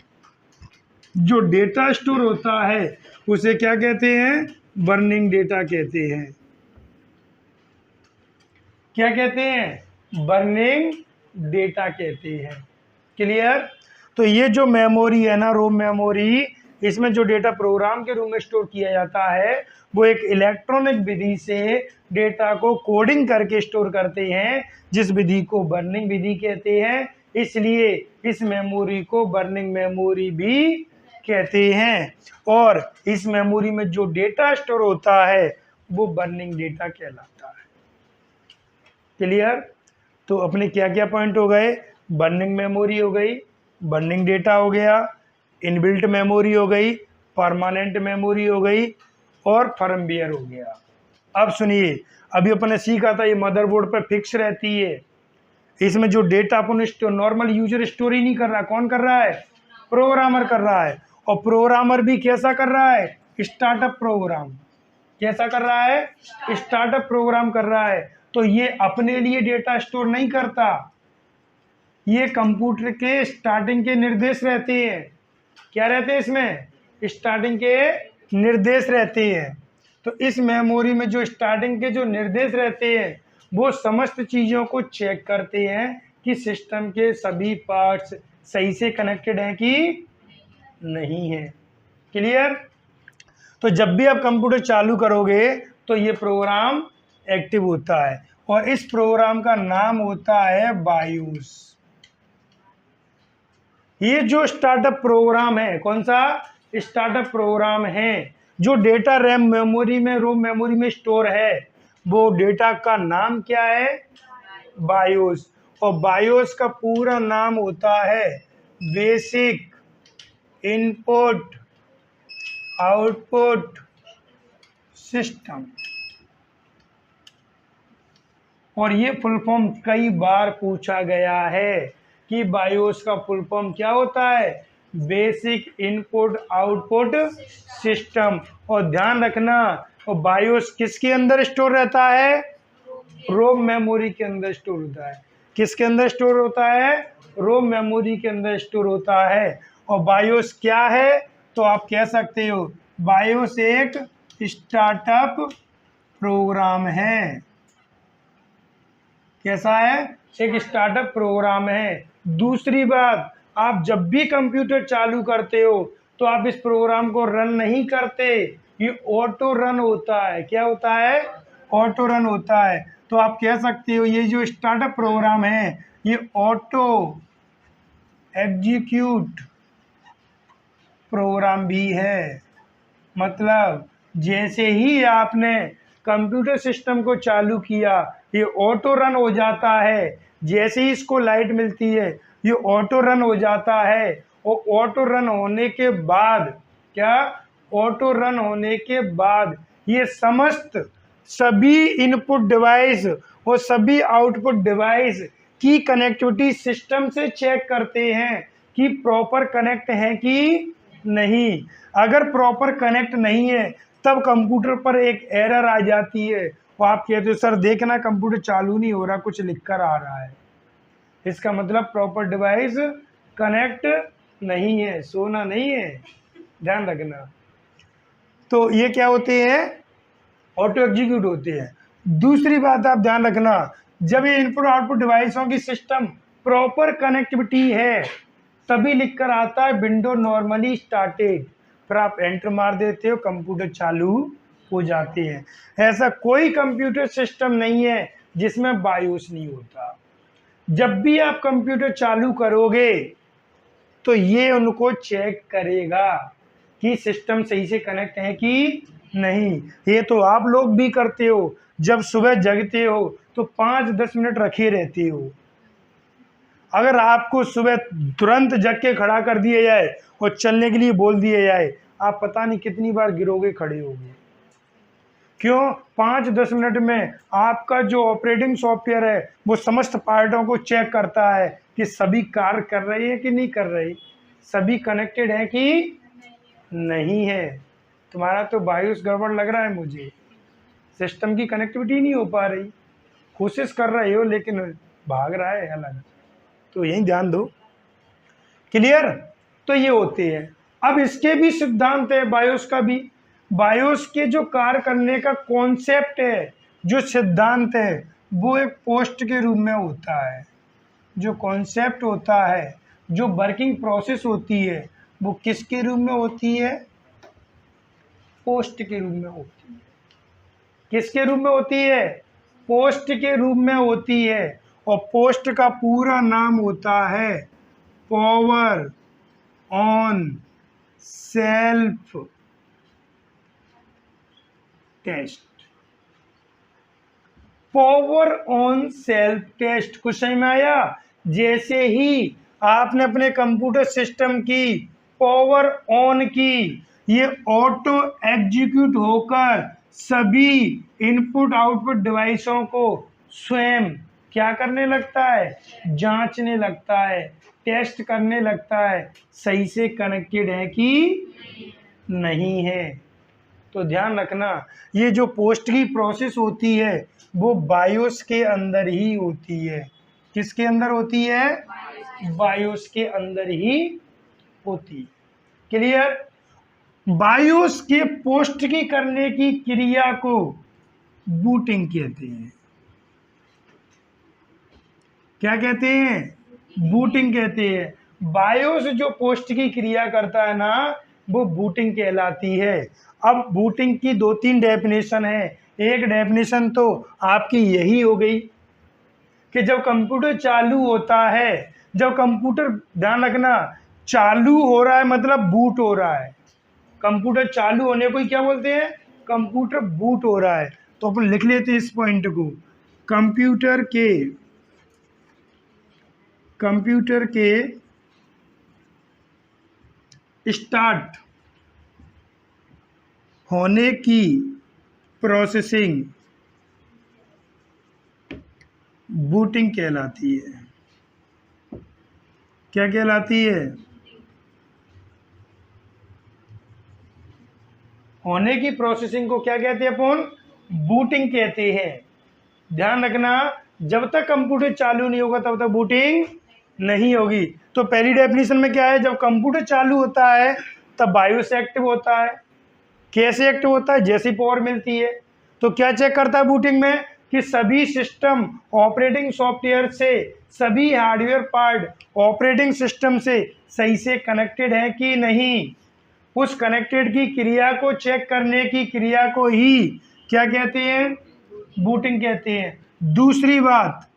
Speaker 1: जो डेटा स्टोर होता है उसे क्या कहते हैं? बर्निंग डेटा कहते हैं। क्या कहते हैं? बर्निंग डेटा कहते हैं। क्लियर? तो ये जो मेमोरी है ना, रोम मेमोरी, इसमें जो डेटा प्रोग्राम के रूप में स्टोर किया जाता है वो एक इलेक्ट्रॉनिक विधि से डेटा को कोडिंग करके स्टोर करते हैं, जिस विधि को बर्निंग विधि कहते हैं। इसलिए इस मेमोरी को बर्निंग मेमोरी भी कहते हैं। और इस मेमोरी में जो डेटा स्टोर होता है वो बर्निंग डेटा कहलाता है। क्लियर? तो अपने क्या क्या पॉइंट हो गए? बर्निंग मेमोरी हो गई, बर्निंग डेटा हो गया, इनबिल्ट मेमोरी हो गई, परमानेंट मेमोरी हो गई और फर्मवेयर हो गया। अब सुनिए, अभी अपने सीखा था ये मदरबोर्ड पर फिक्स रहती है। इसमें जो डेटा अपन नॉर्मल यूजर स्टोर ही नहीं कर रहा, कौन कर रहा है? प्रोग्रामर कर रहा है। और प्रोग्रामर भी कैसा कर रहा है? Startup program. कैसा कर रहा है? स्टार्टअप प्रोग्राम कर रहा है। तो ये अपने लिए डेटा स्टोर नहीं करता, ये कंप्यूटर के स्टार्टिंग के निर्देश रहते हैं। क्या रहते हैं इसमें? स्टार्टिंग के निर्देश रहते हैं। तो इस मेमोरी में जो स्टार्टिंग के जो निर्देश रहते हैं वो समस्त चीज़ों को चेक करते हैं कि सिस्टम के सभी पार्ट्स सही से कनेक्टेड हैं कि नहीं है। क्लियर? तो जब भी आप कंप्यूटर चालू करोगे तो ये प्रोग्राम एक्टिव होता है और इस प्रोग्राम का नाम होता है बायोस। ये जो स्टार्टअप प्रोग्राम है, कौन सा? स्टार्टअप प्रोग्राम है। जो डेटा रैम मेमोरी में, रोम मेमोरी में स्टोर है, वो डेटा का नाम क्या है? बायोस। और बायोस का पूरा नाम होता है बेसिक इनपुट आउटपुट सिस्टम। और ये फुल फॉर्म कई बार पूछा गया है कि बायोस का फुल फॉर्म क्या होता है? Basic input output system. और ध्यान रखना, और बायोस किसके अंदर स्टोर रहता है? रोम मेमोरी के अंदर स्टोर होता है। किसके अंदर स्टोर होता है? रोम मेमोरी के अंदर स्टोर होता है। और बायोस क्या है? तो आप कह सकते हो बायोस एक स्टार्टअप प्रोग्राम है। कैसा है? एक स्टार्टअप प्रोग्राम है। दूसरी बात, आप जब भी कंप्यूटर चालू करते हो तो आप इस प्रोग्राम को रन नहीं करते, ये ऑटो रन होता है। क्या होता है? ऑटो रन होता है। तो आप कह सकते हो ये जो स्टार्टअप प्रोग्राम है ये ऑटो एग्जीक्यूट प्रोग्राम भी है। मतलब जैसे ही आपने कंप्यूटर सिस्टम को चालू किया ये ऑटो रन हो जाता है। जैसे ही इसको लाइट मिलती है ये ऑटो रन हो जाता है। और ऑटो रन होने के बाद क्या? ऑटो रन होने के बाद ये समस्त सभी इनपुट डिवाइस और सभी आउटपुट डिवाइस की कनेक्टिविटी सिस्टम से चेक करते हैं कि प्रॉपर कनेक्ट है कि नहीं। अगर प्रॉपर कनेक्ट नहीं है तब कंप्यूटर पर एक एरर आ जाती है। वो आप कहते हो सर देखना कंप्यूटर चालू नहीं हो रहा, कुछ लिखकर आ रहा है। इसका मतलब प्रॉपर डिवाइस कनेक्ट नहीं है, सोना नहीं है। ध्यान रखना। तो ये क्या होते हैं? ऑटो एग्जीक्यूट होते हैं। दूसरी बात आप ध्यान रखना, जब ये इनपुट आउटपुट डिवाइसों की सिस्टम प्रॉपर कनेक्टिविटी है तभी लिखकर आता है विंडो नॉर्मली स्टार्टेड। फिर आप एंटर मार देते हो, कंप्यूटर चालू हो जाते हैं। ऐसा कोई कंप्यूटर सिस्टम नहीं है जिसमें बायोस नहीं होता। जब भी आप कंप्यूटर चालू करोगे तो ये उनको चेक करेगा कि सिस्टम सही से कनेक्ट है कि नहीं। ये तो आप लोग भी करते हो, जब सुबह जगते हो तो 5-10 मिनट रखे रहते हो। अगर आपको सुबह तुरंत जग के खड़ा कर दिया जाए और चलने के लिए बोल दिया जाए, आप पता नहीं कितनी बार गिरोगे, खड़े होगे। क्यों? 5-10 मिनट में आपका जो ऑपरेटिंग सॉफ्टवेयर है वो समस्त पार्टों को चेक करता है कि सभी कार्य कर रहे हैं कि नहीं कर रहे, सभी कनेक्टेड है कि नहीं है। तुम्हारा तो बायोस गड़बड़ लग रहा है मुझे, सिस्टम की कनेक्टिविटी नहीं हो पा रही, कोशिश कर रहे हो लेकिन भाग रहा है अलग, तो यही ध्यान दो। क्लियर? तो ये होते हैं। अब इसके भी सिद्धांत है, बायोस का भी। बायोस के जो कार्य करने का कॉन्सेप्ट है, जो सिद्धांत है, वो एक पोस्ट के रूप में होता है। जो कॉन्सेप्ट होता है, जो वर्किंग प्रोसेस होती है, वो किसके रूप में होती है? पोस्ट के रूप में होती है। किसके रूप में होती है? पोस्ट के रूप में होती है। और पोस्ट का पूरा नाम होता है power on self test. Power on self test कुछ समझ में आया? जैसे ही आपने अपने कंप्यूटर सिस्टम की पावर ऑन की, ये ऑटो एग्जीक्यूट होकर सभी इनपुट आउटपुट डिवाइसों को स्वयं क्या करने लगता है? जांचने लगता है, टेस्ट करने लगता है, सही से कनेक्टेड है कि नहीं है। तो ध्यान रखना, ये जो पोस्ट की प्रोसेस होती है वो बायोस के अंदर ही होती है। किसके अंदर होती है? बायोस के अंदर ही होती है। क्लियर? बायोस के पोस्ट की करने की क्रिया को बूटिंग कहते हैं। क्या कहते हैं? बूटिंग कहते हैं। बायोस जो पोस्ट की क्रिया करता है ना, वो बूटिंग कहलाती है। अब बूटिंग की 2-3 डेफिनेशन है। एक डेफिनेशन तो आपकी यही हो गई कि जब कंप्यूटर चालू होता है, जब कंप्यूटर, ध्यान रखना, चालू हो रहा है मतलब बूट हो रहा है। कंप्यूटर चालू होने को ही क्या बोलते हैं? कंप्यूटर बूट हो रहा है। तो अपन लिख लेते हैं इस पॉइंट को, कंप्यूटर के स्टार्ट होने की प्रोसेसिंग बूटिंग कहलाती है। क्या कहलाती है? होने की प्रोसेसिंग को क्या कहते हैं अपन? बूटिंग कहते हैं। ध्यान रखना, जब तक कंप्यूटर चालू नहीं होगा तब तक बूटिंग नहीं होगी। तो पहली डेफिनेशन में क्या है? जब कंप्यूटर चालू होता है तब बायोस एक्टिव होता है। कैसे एक्टिव होता है? जैसी पावर मिलती है। तो क्या चेक करता है बूटिंग में? कि सभी सिस्टम ऑपरेटिंग सॉफ्टवेयर से, सभी हार्डवेयर पार्ट ऑपरेटिंग सिस्टम से सही से कनेक्टेड है कि नहीं। उस कनेक्टेड की क्रिया को चेक करने की क्रिया को ही क्या कहते हैं? बूटिंग कहते हैं। दूसरी बात,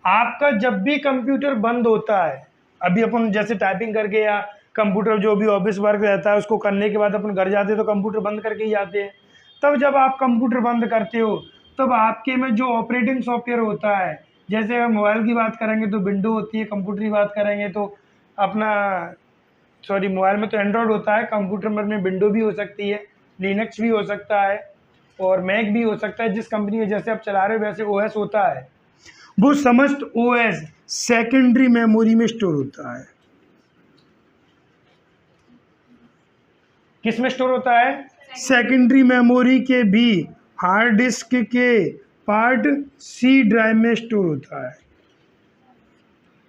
Speaker 1: आपका जब भी कंप्यूटर बंद होता है, अभी अपन जैसे टाइपिंग करके या कंप्यूटर जो भी ऑफिस वर्क रहता है उसको करने के बाद अपन घर जाते हैं तो कंप्यूटर बंद करके ही जाते हैं। तब जब आप कंप्यूटर बंद करते हो तब आपके में जो ऑपरेटिंग सॉफ्टवेयर होता है, जैसे अगर मोबाइल की बात करेंगे तो विंडो होती है, कंप्यूटर की बात करेंगे तो अपना मोबाइल में तो एंड्रॉयड होता है, कंप्यूटर में विंडो भी हो सकती है, लिनक्स भी हो सकता है और मैक भी हो सकता है। जिस कंपनी में जैसे आप चला रहे हो वैसे ओएस होता है। वो समस्त ओएस सेकेंडरी मेमोरी में स्टोर होता है। किस में स्टोर होता है? सेकेंडरी मेमोरी के भी हार्ड डिस्क के पार्ट सी ड्राइव में स्टोर होता है।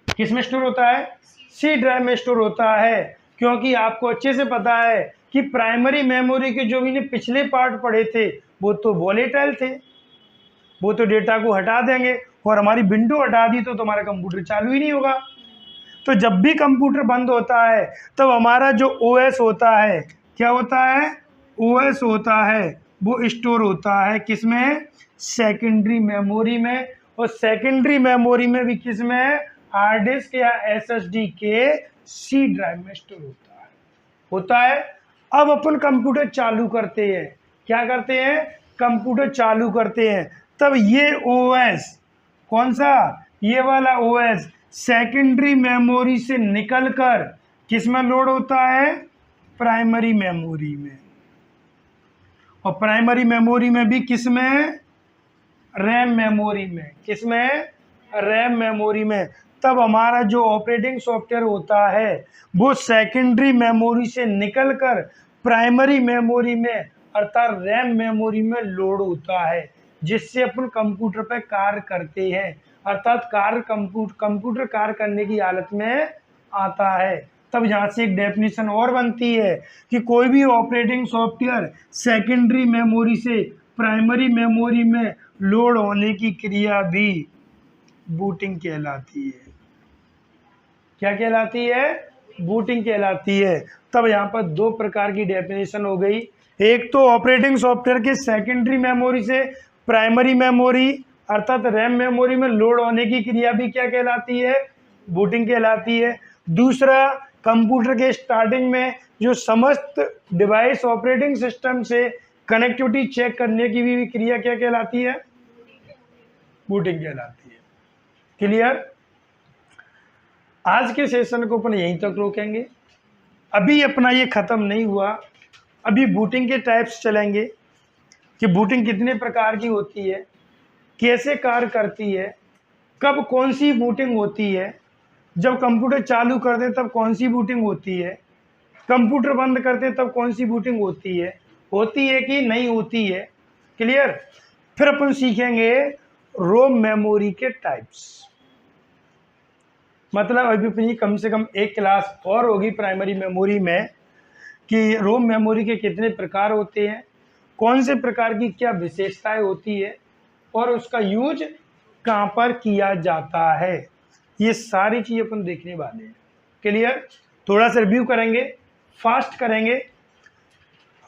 Speaker 1: किस में स्टोर होता है? सी ड्राइव में स्टोर होता है। क्योंकि आपको अच्छे से पता है कि प्राइमरी मेमोरी के जो मैंने पिछले पार्ट पढ़े थे वो तो वॉलेटाइल थे, वो तो डेटा को हटा देंगे, और हमारी विंडो हटा दी तो हमारा कंप्यूटर चालू ही नहीं होगा। तो जब भी कंप्यूटर बंद होता है तब हमारा जो ओएस होता है, क्या होता है? ओएस होता है, वो स्टोर होता है किसमें? सेकेंडरी मेमोरी में। और सेकेंडरी मेमोरी में भी किस में, हार्ड डिस्क या एसएसडी के सी ड्राइव में स्टोर होता है। अब अपन कंप्यूटर चालू करते हैं, क्या करते हैं, कंप्यूटर चालू करते हैं, तब ये ओएस, कौन सा, ये वाला ओएस सेकेंडरी मेमोरी से निकलकर किस में लोड होता है, प्राइमरी मेमोरी में, और प्राइमरी मेमोरी में भी किस में, रैम मेमोरी में, किस में, रैम मेमोरी में। तब हमारा जो ऑपरेटिंग सॉफ्टवेयर होता है वो सेकेंडरी मेमोरी से निकलकर प्राइमरी मेमोरी में अर्थात रैम मेमोरी में लोड होता है, जिससे अपन कंप्यूटर पे कार्य करते हैं, अर्थात कंप्यूटर कार्य करने की हालत में आता है। तब यहाँ से एक डेफिनेशन और बनती है कि कोई भी ऑपरेटिंग सॉफ्टवेयर सेकेंडरी मेमोरी से प्राइमरी मेमोरी में लोड होने की क्रिया भी बूटिंग कहलाती है। क्या कहलाती है, बूटिंग कहलाती है। तब यहाँ पर दो प्रकार की डेफिनेशन हो गई, एक तो ऑपरेटिंग सॉफ्टवेयर के सेकेंडरी मेमोरी से प्राइमरी मेमोरी अर्थात रैम मेमोरी में लोड होने की क्रिया भी क्या कहलाती है, बूटिंग कहलाती है। दूसरा, कंप्यूटर के स्टार्टिंग में जो समस्त डिवाइस ऑपरेटिंग सिस्टम से कनेक्टिविटी चेक करने की भी क्रिया क्या कहलाती है, बूटिंग कहलाती है। क्लियर। आज के सेशन को अपन यहीं तक रोकेंगे, अभी अपना ये खत्म नहीं हुआ, अभी बूटिंग के टाइप्स चलेंगे कि बूटिंग कितने प्रकार की होती है, कैसे कार्य करती है, कब कौन सी बूटिंग होती है, जब कंप्यूटर चालू कर दे तब कौन सी बूटिंग होती है, कंप्यूटर बंद करते तब कौन सी बूटिंग होती है कि नहीं होती है। क्लियर। फिर अपन सीखेंगे रोम मेमोरी के टाइप्स, मतलब अभी अपनी कम से कम एक क्लास और होगी प्राइमरी मेमोरी में कि रोम मेमोरी के कितने प्रकार होते हैं, कौन से प्रकार की क्या विशेषताएं होती है और उसका यूज कहाँ पर किया जाता है, ये सारी चीज़ अपन देखने वाले हैं। क्लियर। थोड़ा सा रिव्यू करेंगे, फास्ट करेंगे।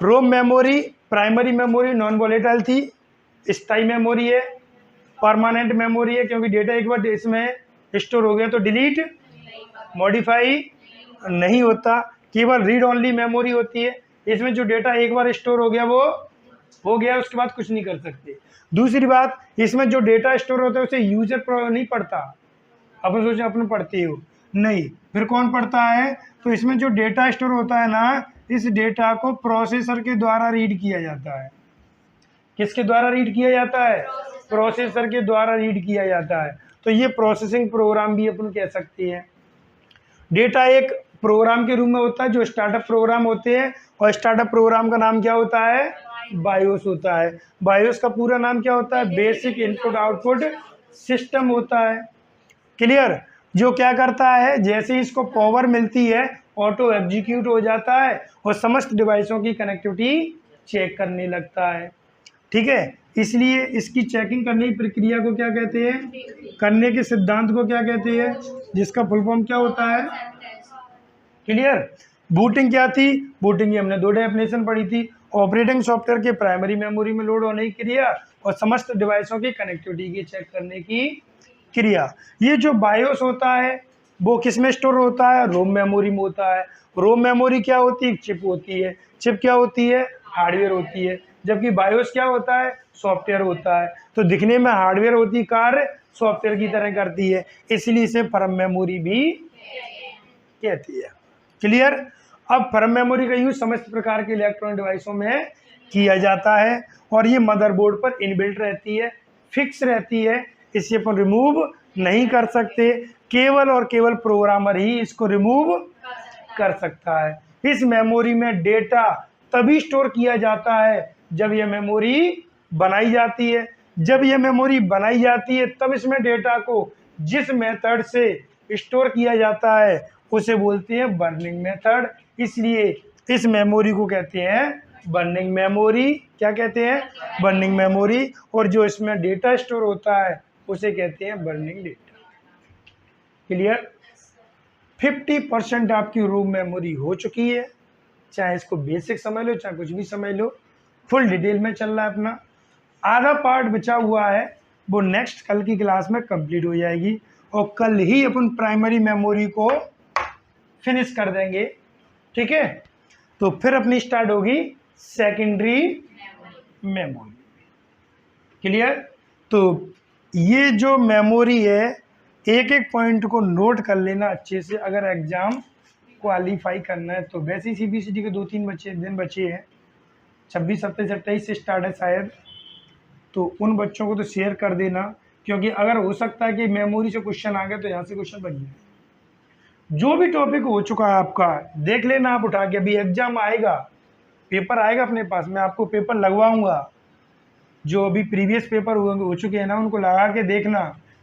Speaker 1: ROM memory primary memory non volatile थी, स्थायी मेमोरी है, परमानेंट मेमोरी है क्योंकि डेटा एक बार इसमें स्टोर हो गया तो डिलीट मॉडिफाई नहीं होता, केवल रीड ओनली मेमोरी होती है, इसमें जो डेटा एक बार स्टोर हो गया वो हो गया, उसके बाद कुछ नहीं कर सकते। दूसरी बात, इसमें जो डेटा स्टोर होता है उसे यूजर नहीं पढ़ता, अपन सोचें अपन पढ़ते हो नहीं, फिर कौन पढ़ता है, तो इसमें जो डेटा स्टोर होता है ना, इस डेटा को प्रोसेसर के द्वारा रीड किया जाता है। किसके द्वारा रीड किया जाता है, प्रोसेसर के द्वारा रीड किया जाता है। तो ये प्रोसेसिंग प्रोग्राम भी अपन कह सकते हैं। डेटा एक प्रोग्राम के रूप में होता है जो स्टार्टअप प्रोग्राम होते हैं, और स्टार्टअप प्रोग्राम का नाम क्या होता है, बायोस होता है। बायोस का पूरा नाम क्या होता है, बेसिक इनपुट आउटपुट सिस्टम होता है। क्लियर। जो क्या करता है, जैसे इसको पावर मिलती है ऑटो एग्जीक्यूट हो जाता है और समस्त डिवाइसों की कनेक्टिविटी चेक करने लगता है। ठीक है, इसलिए इसकी चेकिंग करने की प्रक्रिया को क्या कहते हैं, करने के सिद्धांत को क्या कहते हैं, जिसका फुल फॉर्म क्या होता है। क्लियर। बूटिंग क्या थी, बूटिंग की हमने दो डेफिनेशन पढ़ी थी, ऑपरेटिंग सॉफ्टवेयर के प्राइमरी मेमोरी में लोड होने की क्रिया और समस्त डिवाइसों की कनेक्टिविटी की चेक करने की क्रिया। ये जो बायोस होता है वो किस में स्टोर होता है, रोम मेमोरी में होता है। रोम मेमोरी क्या होती है, चिप होती है। चिप क्या होती है, हार्डवेयर होती है, जबकि बायोस क्या होता है, सॉफ्टवेयर होता है। तो दिखने में हार्डवेयर होती, कार्य सॉफ्टवेयर की तरह करती है, इसलिए इसे फर्म मेमोरी भी कहती है। क्लियर। अब फर्म मेमोरी का यूज समस्त प्रकार के इलेक्ट्रॉनिक डिवाइसों में किया जाता है और ये मदरबोर्ड पर इनबिल्ट रहती है, फिक्स रहती है, इसे अपन रिमूव नहीं कर सकते, केवल और केवल प्रोग्रामर ही इसको रिमूव कर सकता है। इस मेमोरी में डेटा तभी स्टोर किया जाता है जब यह मेमोरी बनाई जाती है। जब यह मेमोरी बनाई जाती है तब इसमें डेटा को जिस मेथड से स्टोर किया जाता है उसे बोलते हैं बर्निंग मेथड। इसलिए इस मेमोरी को कहते हैं बर्निंग मेमोरी। क्या कहते हैं, बर्निंग मेमोरी। और जो इसमें डेटा स्टोर होता है उसे कहते हैं बर्निंग डेटा। क्लियर। 50% आपकी रोम मेमोरी हो चुकी है, चाहे इसको बेसिक समझ लो चाहे कुछ भी समझ लो, फुल डिटेल में चल रहा है अपना। आधा पार्ट बचा हुआ है वो नेक्स्ट कल की क्लास में कंप्लीट हो जाएगी और कल ही अपन प्राइमरी मेमोरी को फिनिश कर देंगे। ठीक है, तो फिर अपनी स्टार्ट होगी सेकेंडरी मेमोरी। क्लियर? तो ये जो मेमोरी है, एक एक पॉइंट को नोट कर लेना अच्छे से, अगर एग्जाम क्वालिफाई करना है तो। वैसे ही CBSE के 2-3 दिन बचे हैं, 26, 27, 28 से स्टार्ट है शायद, तो उन बच्चों को तो शेयर कर देना, क्योंकि अगर हो सकता है कि मेमोरी से क्वेश्चन आ गए तो यहाँ से क्वेश्चन बन जाए। जो भी टॉपिक हो चुका है आपका देख लेना आप उठा के, अभी एग्जाम आएगा, पेपर आएगा अपने पास, मैं आपको पेपर लगवाऊंगा। जो अभी प्रीवियस पेपर हो चुके हैं ना, उनको लगा के देखना।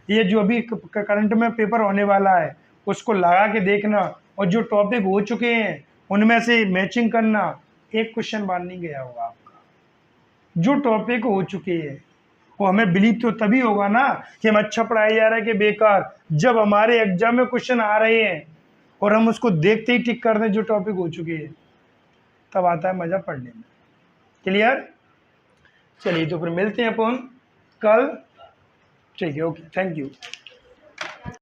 Speaker 1: ये जो अभी करंट में पेपर होने वाला है उसको लगा के देखना, और जो टॉपिक हो चुके हैं उनमें से मैचिंग करना। एक क्वेश्चन बाहर नहीं गया होगा आपका। जो टॉपिक हो चुके हैं वो हमें बिलीव तो तभी होगा ना कि हम अच्छा पढ़ाया जा रहा है कि बेकार, जब हमारे एग्जाम में क्वेश्चन आ रहे हैं और हम उसको देखते ही टिक कर दें जो टॉपिक हो चुके हैं, तब आता है मजा पढ़ने में। क्लियर? चलिए, तो फिर मिलते हैं अपन कल। ठीक है, ओके, थैंक यू।